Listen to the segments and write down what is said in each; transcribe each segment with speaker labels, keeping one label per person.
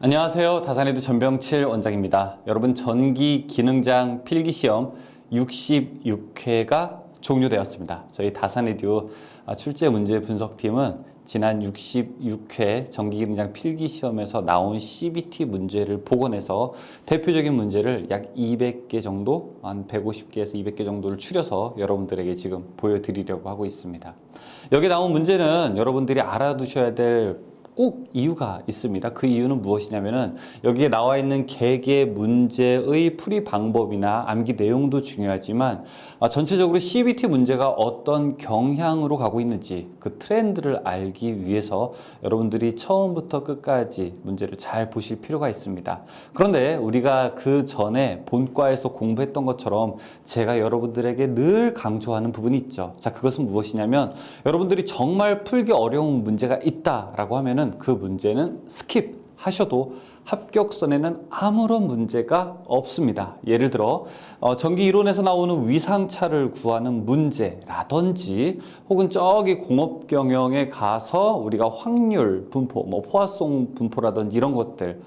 Speaker 1: 안녕하세요. 다산에드 전병칠 원장입니다. 여러분 전기 기능장 필기시험 66회가 종료되었습니다. 저희 다산에듀 출제 문제 분석팀은 지난 66회 전기기능장 필기시험에서 나온 CBT 문제를 복원해서 대표적인 문제를 약 200개 정도, 한 150개에서 200개 정도를 추려서 여러분들에게 지금 보여드리려고 하고 있습니다. 여기 나온 문제는 여러분들이 알아두셔야 될 꼭 이유가 있습니다. 그 이유는 무엇이냐면은 여기에 나와 있는 개개 문제의 풀이 방법이나 암기 내용도 중요하지만 전체적으로 CBT 문제가 어떤 경향으로 가고 있는지 그 트렌드를 알기 위해서 여러분들이 처음부터 끝까지 문제를 잘 보실 필요가 있습니다. 그런데 우리가 그 전에 본과에서 공부했던 것처럼 제가 여러분들에게 늘 강조하는 부분이 있죠. 자, 그것은 무엇이냐면 여러분들이 정말 풀기 어려운 문제가 있다라고 하면은 그 문제는 스킵하셔도 합격선에는 아무런 문제가 없습니다. 예를 들어 전기 이론에서 나오는 위상차를 구하는 문제라든지 혹은 저기 공업 경영에 가서 우리가 확률 분포, 포화송 분포라든지 이런 것들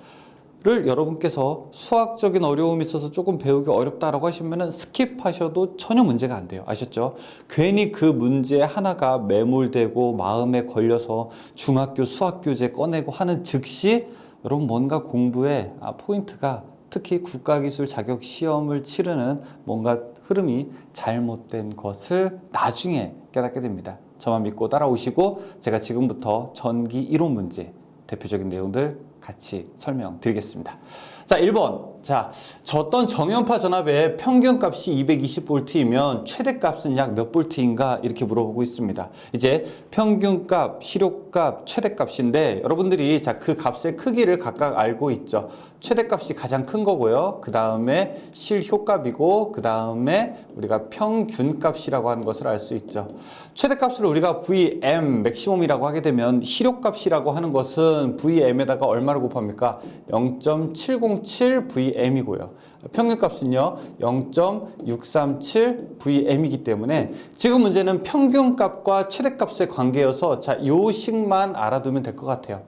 Speaker 1: 를 여러분께서 수학적인 어려움이 있어서 조금 배우기 어렵다라고 하시면은 스킵하셔도 전혀 문제가 안 돼요. 아셨죠? 괜히 그 문제 하나가 매몰되고 마음에 걸려서 중학교 수학교재 꺼내고 하는 즉시 여러분 뭔가 공부에 포인트가 특히 국가기술 자격 시험을 치르는 뭔가 흐름이 잘못된 것을 나중에 깨닫게 됩니다. 저만 믿고 따라오시고 제가 지금부터 전기 이론 문제 대표적인 내용들 같이 설명드리겠습니다. 자, 1번. 자, 어떤 정연파 전압의 평균값이 220V이면 최대값은 약 몇 볼트인가 이렇게 물어보고 있습니다. 이제 평균값, 실효값, 최대값인데 여러분들이 자, 그 값의 크기를 각각 알고 있죠. 최대값이 가장 큰 거고요. 그 다음에 실효값이고 그 다음에 우리가 평균값이라고 하는 것을 알 수 있죠. 최대값을 우리가 VM, 맥시멈이라고 하게 되면 실효값이라고 하는 것은 VM에다가 얼마를 곱합니까? 0.707VM이고요. 평균값은요 0.637VM이기 때문에 지금 문제는 평균값과 최대값의 관계여서 자, 요식만 알아두면 될 것 같아요.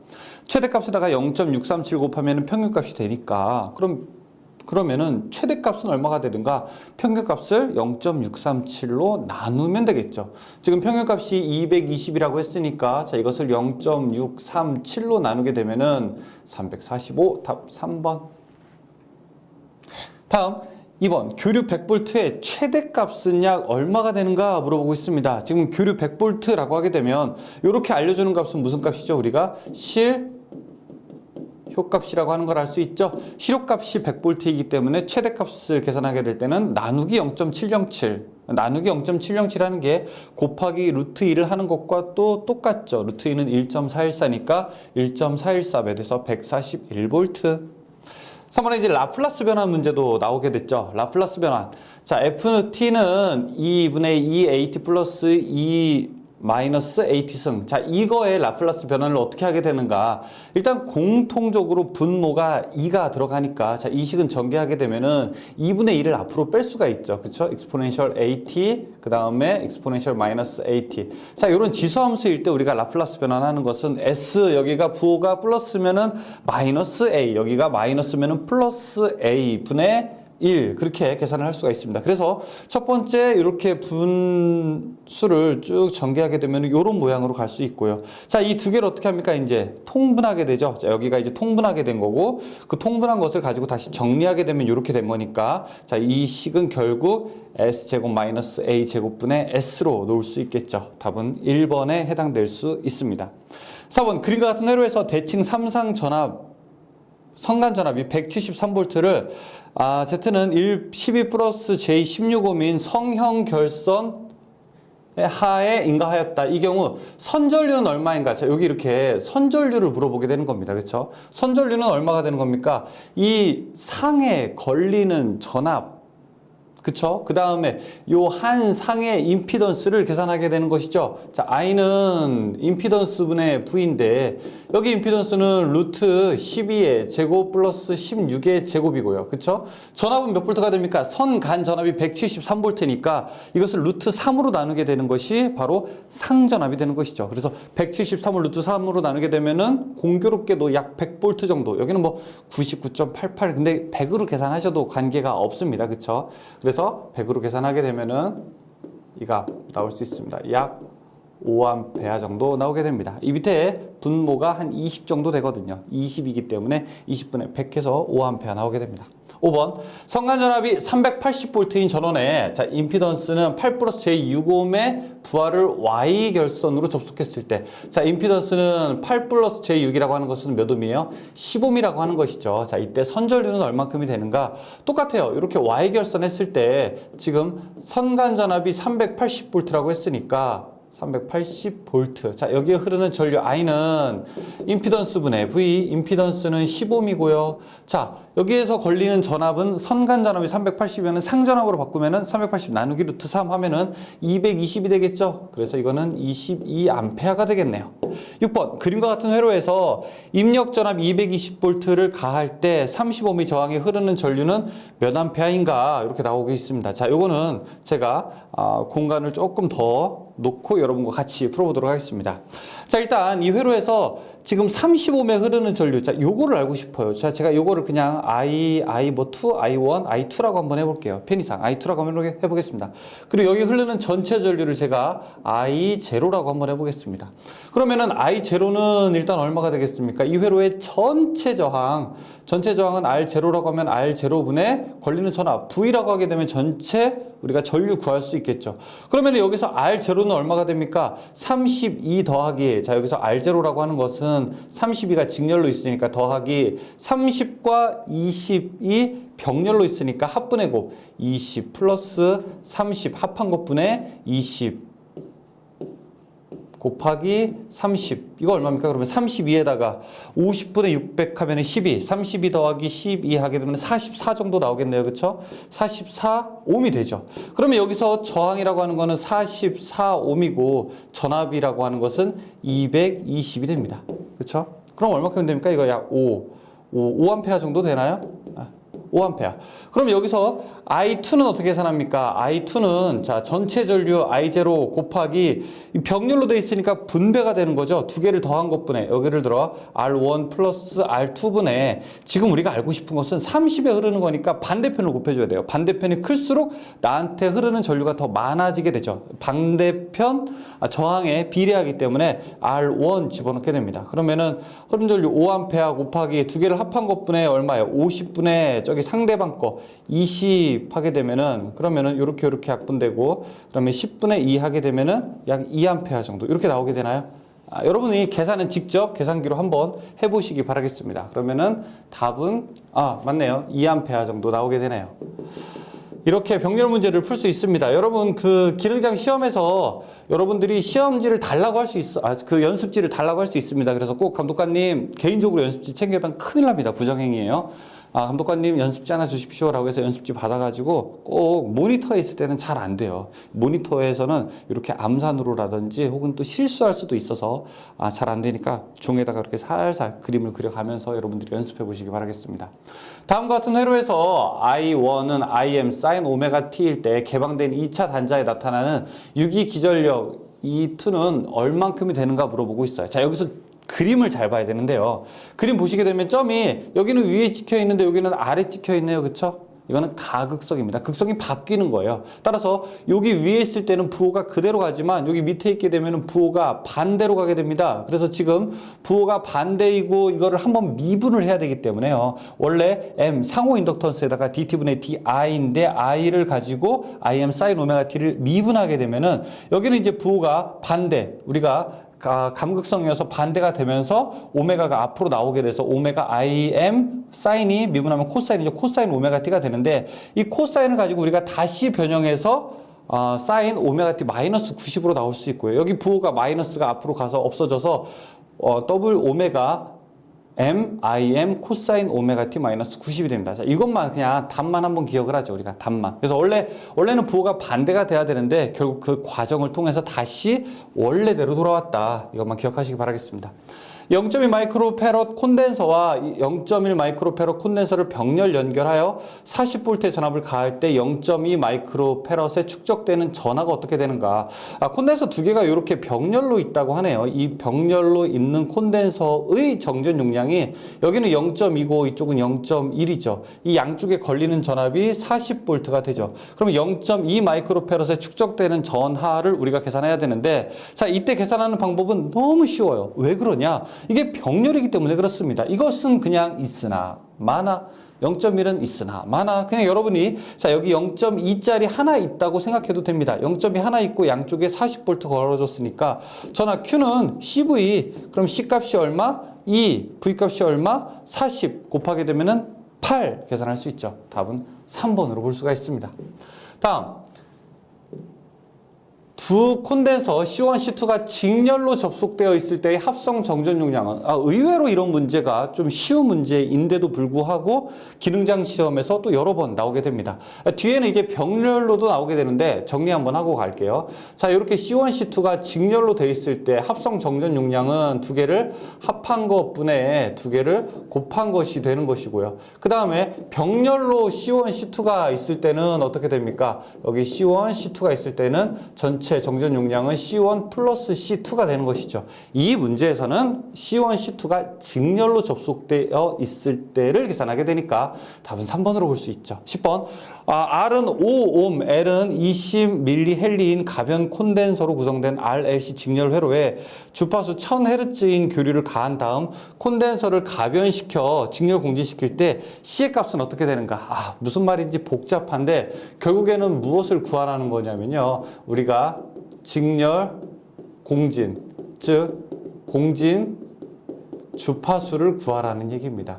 Speaker 1: 최대값에다가 0.637 곱하면 평균값이 되니까 그러면은 최대값은 얼마가 되든가 평균값을 0.637로 나누면 되겠죠. 지금 평균값이 220이라고 했으니까 자, 이것을 0.637로 나누게 되면은 345, 답 3번. 다음 2번 교류 100V의 최대값은 약 얼마가 되는가 물어보고 있습니다. 지금 교류 100V라고 하게 되면 이렇게 알려주는 값은 무슨 값이죠? 우리가 실효값이라고 하는 걸 알 수 있죠. 실효값이 100V이기 때문에 최대값을 계산하게 될 때는 나누기 0.707 나누기 0.707 하는 게 곱하기 루트 2를 하는 것과 또 똑같죠. 루트 2는 1.414니까 1.414 매돼서 141V. 3번에 이제 라플라스 변환 문제도 나오게 됐죠. 라플라스 변환. 자, FT는 2분의 2AT 플러스 2 마이너스 AT승. 자, 이거의 라플라스 변환을 어떻게 하게 되는가. 일단 공통적으로 분모가 2가 들어가니까 자, 이 식은 전개하게 되면은 2분의 2를 앞으로 뺄 수가 있죠. 그쵸? exponential AT, 그 다음에 exponential 마이너스 AT. 자, 이런 지수함수일 때 우리가 라플라스 변환하는 것은 S, 여기가 부호가 플러스면은 마이너스 A, 여기가 마이너스면은 플러스 A 분의 1 그렇게 계산을 할 수가 있습니다. 그래서 첫 번째 이렇게 분수를 쭉 전개하게 되면 이런 모양으로 갈 수 있고요. 자, 이 두 개를 어떻게 합니까? 이제 통분하게 되죠. 자, 여기가 이제 통분하게 된 거고 그 통분한 것을 가지고 다시 정리하게 되면 이렇게 된 거니까 자, 이 식은 결국 S제곱 마이너스 A제곱분의 S로 놓을 수 있겠죠. 답은 1번에 해당될 수 있습니다. 4번 그림과 같은 회로에서 대칭 3상 전압 성간 전압이 173V를 Z는 12 플러스 J 16옴인 성형 결선 하에 인가하였다. 이 경우 선전류는 얼마인가? 자, 여기 이렇게 선전류를 물어보게 되는 겁니다. 그렇죠? 선전류는 얼마가 되는 겁니까? 이 상에 걸리는 전압 그쵸? 그 다음에 요 한 상의 임피던스를 계산하게 되는 것이죠. 자, I는 임피던스 분의 V인데 여기 임피던스는 루트 12의 제곱 플러스 16의 제곱이고요. 그쵸? 전압은 몇 볼트가 됩니까? 선간 전압이 173볼트니까 이것을 루트 3으로 나누게 되는 것이 바로 상전압이 되는 것이죠. 그래서 173을 루트 3으로 나누게 되면은 공교롭게도 약 100볼트 정도. 여기는 뭐 99.88. 근데 100으로 계산하셔도 관계가 없습니다. 그쵸? 그래서 100으로 계산하게 되면은 이가 나올 수 있습니다. 약 5A 정도 나오게 됩니다. 이 밑에 분모가 한 20 정도 되거든요. 20이기 때문에 20분의 100 해서 5A 나오게 됩니다. 5번 선간전압이 380V인 전원에 자 임피던스는 8 플러스 J6옴의 부하를 Y결선으로 접속했을 때 자 임피던스는 8 플러스 J6이라고 하는 것은 몇 옴이에요? 10옴이라고 하는 것이죠. 자 이때 선전류는 얼마큼이 되는가? 똑같아요. 이렇게 Y결선 했을 때 지금 선간전압이 380V라고 했으니까 380V. 자, 여기에 흐르는 전류 I는 임피던스분의 V, 임피던스는 10옴이고요. 자, 여기에서 걸리는 전압은 선간전압이 380이면 상전압으로 바꾸면은 380 나누기 루트 3 하면은 220이 되겠죠. 그래서 이거는 22A가 되겠네요. 6번 그림과 같은 회로에서 입력 전압 220V를 가할 때 35mm 저항이 흐르는 전류는 몇 암페어인가 이렇게 나오고 있습니다. 자, 요거는 제가 공간을 조금 더 놓고 여러분과 같이 풀어보도록 하겠습니다. 자, 일단 이 회로에서 지금 35매 흐르는 전류. 자, 요거를 알고 싶어요. 자, 제가 요거를 그냥 I2, I1, I2라고 한번 해볼게요. 편의상 I2라고 한번 해보겠습니다. 그리고 여기 흐르는 전체 전류를 제가 I0라고 한번 해보겠습니다. 그러면은 I0는 일단 얼마가 되겠습니까? 이 회로의 전체 저항은 R0라고 하면 R0분의 걸리는 전압 V라고 하게 되면 전체 우리가 전류 구할 수 있겠죠. 그러면 여기서 R0는 얼마가 됩니까? 32 더하기, 자 여기서 R0라고 하는 것은 32가 직렬로 있으니까 더하기 30과 20이 병렬로 있으니까 합분의 곱 20 플러스 30 합한 곱분의 20 곱하기 30 이거 얼마입니까? 그러면 32에다가 50분의 600 하면 12 32 더하기 12 하게 되면 44 정도 나오겠네요. 그렇죠? 44옴이 되죠. 그러면 여기서 저항이라고 하는 거는 44옴이고 전압이라고 하는 것은 220이 됩니다. 그렇죠? 그럼 얼마큼 됩니까? 이거 약 5A 정도 되나요? 5A. 그럼 여기서 I2는 어떻게 계산합니까? I2는 자 전체 전류 I0 곱하기 병렬로 돼 있으니까 분배가 되는 거죠. 두 개를 더한 것분에 여기를 들어 R1 플러스 R2분의 지금 우리가 알고 싶은 것은 30에 흐르는 거니까 반대편을 곱해줘야 돼요. 반대편이 클수록 나한테 흐르는 전류가 더 많아지게 되죠. 반대편 저항에 비례하기 때문에 R1 집어넣게 됩니다. 그러면은 흐르는 전류 5A 곱하기 두 개를 합한 것분에 얼마예요? 50분의 저기 상대방 거 20 하게 되면은 그러면은 요렇게 약분되고 그러면 10분의 2 하게 되면은 약 2A 정도 이렇게 나오게 되나요? 여러분이 계산은 직접 계산기로 한번 해보시기 바라겠습니다. 그러면은 답은 맞네요. 2A 정도 나오게 되네요. 이렇게 병렬 문제를 풀 수 있습니다. 여러분 그 기능장 시험에서 여러분들이 시험지를 달라고 할 수 있어, 그 연습지를 달라고 할 수 있습니다. 그래서 꼭 감독관님 개인적으로 연습지 챙겨면 큰일 납니다. 부정행위예요. 감독관님 연습지 하나 주십시오라고 해서 연습지 받아가지고 꼭 모니터에 있을 때는 잘 안 돼요. 모니터에서는 이렇게 암산으로라든지 혹은 또 실수할 수도 있어서 잘 안 되니까 종에다가 이렇게 살살 그림을 그려가면서 여러분들이 연습해 보시기 바라겠습니다. 다음과 같은 회로에서 I1은 Im sin 오메가 t일 때 개방된 2차 단자에 나타나는 유기 기전력 E2는 얼만큼이 되는가 물어보고 있어요. 자, 여기서 그림을 잘 봐야 되는데요. 그림 보시게 되면 점이 여기는 위에 찍혀 있는데 여기는 아래 찍혀 있네요. 그쵸? 이거는 가극성입니다. 극성이 바뀌는 거예요. 따라서 여기 위에 있을 때는 부호가 그대로 가지만 여기 밑에 있게 되면 부호가 반대로 가게 됩니다. 그래서 지금 부호가 반대이고 이거를 한번 미분을 해야 되기 때문에요. 원래 M 상호 인덕턴스에다가 DT분의 DI인데 I를 가지고 IM sin 오메가 T를 미분하게 되면은 여기는 이제 부호가 반대, 우리가 감극성이어서 반대가 되면서 오메가가 앞으로 나오게 돼서 오메가 IM 사인이 미분하면 코사인이죠. 코사인 오메가 T가 되는데 이 코사인을 가지고 우리가 다시 변형해서 사인 오메가 T 마이너스 90으로 나올 수 있고요. 여기 부호가 마이너스가 앞으로 가서 없어져서 더블 오메가 M, IM, 코사인 오메가 T 마이너스 90이 됩니다. 자, 이것만 그냥 답만 한번 기억을 하죠. 우리가 답만. 그래서 원래는 부호가 반대가 돼야 되는데 결국 그 과정을 통해서 다시 원래대로 돌아왔다. 이것만 기억하시기 바라겠습니다. 0.2 마이크로페럿 콘덴서와 0.1 마이크로페럿 콘덴서를 병렬 연결하여 40V의 전압을 가할 때 0.2 마이크로페럿에 축적되는 전하가 어떻게 되는가? 콘덴서 두 개가 이렇게 병렬로 있다고 하네요. 이 병렬로 있는 콘덴서의 정전 용량이 여기는 0.2고 이쪽은 0.1이죠. 이 양쪽에 걸리는 전압이 40V가 되죠. 그러면 0.2 마이크로페럿에 축적되는 전하를 우리가 계산해야 되는데, 자, 이때 계산하는 방법은 너무 쉬워요. 왜 그러냐? 이게 병렬이기 때문에 그렇습니다. 이것은 그냥 있으나 마나, 0.1은 있으나 마나, 그냥 여러분이 자 여기 0.2짜리 하나 있다고 생각해도 됩니다. 0.2 하나 있고 양쪽에 40V 걸어줬으니까 전하 Q는 CV, 그럼 C 값이 얼마? 2, V 값이 얼마? 40 곱하게 되면은 8 계산할 수 있죠. 답은 3번으로 볼 수가 있습니다. 다음, 두 콘덴서 C1, C2가 직렬로 접속되어 있을 때의 합성 정전 용량은, 의외로 이런 문제가 좀 쉬운 문제인데도 불구하고 기능장 시험에서 또 여러 번 나오게 됩니다. 뒤에는 이제 병렬로도 나오게 되는데 정리 한번 하고 갈게요. 자, 이렇게 C1, C2가 직렬로 되어 있을 때 합성 정전 용량은 두 개를 합한 것분에 두 개를 곱한 것이 되는 것이고요. 그 다음에 병렬로 C1, C2가 있을 때는 어떻게 됩니까? 여기 C1, C2가 있을 때는 전체 정전 용량은 C1 플러스 C2가 되는 것이죠. 이 문제에서는 C1, C2가 직렬로 접속되어 있을 때를 계산하게 되니까 답은 3번으로 볼 수 있죠. 10번. R은 5옴, L은 20mH인 가변 콘덴서로 구성된 RLC 직렬 회로에 주파수 1000Hz인 교류를 가한 다음 콘덴서를 가변시켜 직렬 공진시킬 때 C의 값은 어떻게 되는가? 무슨 말인지 복잡한데 결국에는 무엇을 구하라는 거냐면요. 우리가 직렬 공진, 즉 공진 주파수를 구하라는 얘기입니다.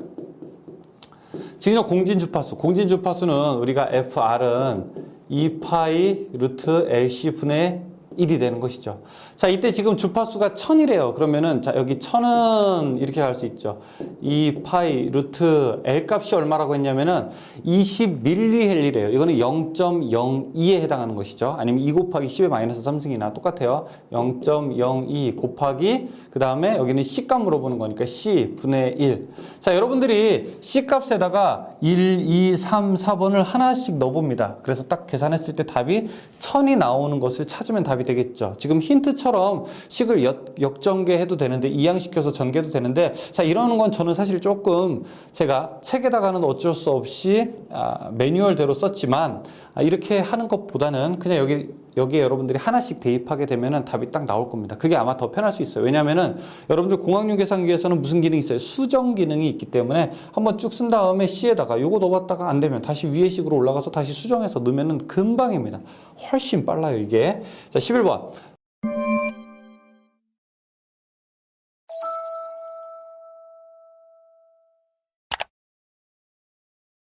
Speaker 1: 직렬 공진 주파수, 공진 주파수는 우리가 FR은 2파이 루트 LC 분의 1이 되는 것이죠. 자, 이때 지금 주파수가 1000이래요. 그러면은 자, 여기 1000은 이렇게 갈 수 있죠. 2파이 루트 L 값이 얼마라고 했냐면은 20mH래요. 이거는 0.02에 해당하는 것이죠. 아니면 2 곱하기 10의 마이너스 3승이나 똑같아요. 0.02 곱하기 그 다음에 여기는 C 값 물어보는 거니까 C 분의 1. 자, 여러분들이 C 값에다가 1, 2, 3, 4번을 하나씩 넣어봅니다. 그래서 딱 계산했을 때 답이 1000이 나오는 것을 찾으면 답이 되겠죠. 지금 힌트처럼 식을 역전개해도 되는데 이항시켜서 전개도 되는데, 자, 이러는 건 저는 사실 조금 제가 책에다가는 어쩔 수 없이 매뉴얼대로 썼지만 이렇게 하는 것보다는 그냥 여기에 여러분들이 하나씩 대입하게 되면은 답이 딱 나올 겁니다. 그게 아마 더 편할 수 있어요. 왜냐면은 여러분들 공학용 계산기에서는 무슨 기능이 있어요? 수정 기능이 있기 때문에 한번 쭉 쓴 다음에 C에다가 요거 넣어봤다가 안 되면 다시 위에 식으로 올라가서 다시 수정해서 넣으면은 금방입니다. 훨씬 빨라요, 이게. 자, 11번.